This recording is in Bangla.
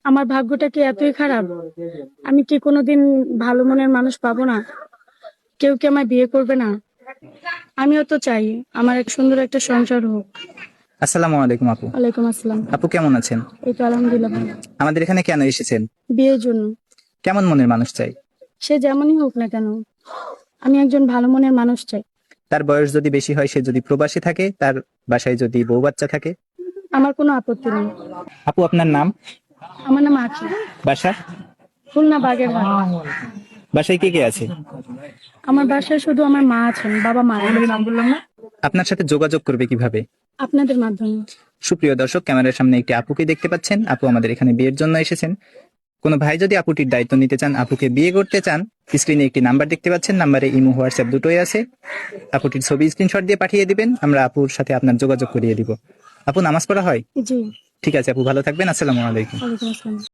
আমার ভাগ্যটা কি এতই খারাপ? আমি কি কোনোদিন ভালো মনের মানুষ পাবো না? কেউ কি আমায় বিয়ে করবে না? আমিও তো চাই আমার এক সুন্দর একটা সংসার হোক। আসসালামু আলাইকুম আপু। ওয়ালাইকুম আসসালাম। আপু কেমন আছেন? এই তো আলহামদুলিল্লাহ ভালো। আমাদের এখানে কেন এসেছেন? বিয়ের জন্য। কেমন মনের মানুষ চাই? সে যেমনই হোক না কেন, আমি একজন ভালো মনের মানুষ চাই। তার বয়স যদি বেশি হয়, সে যদি প্রবাসী থাকে, তার বাসায় যদি বউ বাচ্চা থাকে। আমার কোনো আপত্তি নেই। আপু আপনার নাম? আমার নাম আখি। বাসা? খুলনা বাগেরহাট। বাসায় কে কে আছে? আমার বাসায় শুধু আমার মা আছেন, বাবা মারা গেছেন। আপনার সাথে যোগাযোগ করবে কিভাবে? আপনাদের মাধ্যমে। সুপ্রিয় দর্শক, ক্যামেরার সামনে একটি আপুকে দেখতে পাচ্ছেন। আপু আমাদের এখানে বিয়ের জন্য এসেছেন। কোনো ভাই যদি আপুটির দায়িত্ব নিতে চান, আপুকে বিয়ে করতে চান, স্ক্রিনে একটি নাম্বার দেখতে পাচ্ছেন। নাম্বারে ইমো, হোয়াটসঅ্যাপ দুটোই আছে। আপুটির ছবি স্ক্রিনশট দিয়ে পাঠিয়ে দিবেন, আমরা আপুর সাথে আপনার যোগাযোগ করিয়ে দিব। আপু নামাজ পড়া হয়? জি। ঠিক আছে আপু, ভালো থাকবেন। আসসালামু আলাইকুম। ওয়ালাইকুম আসসালাম।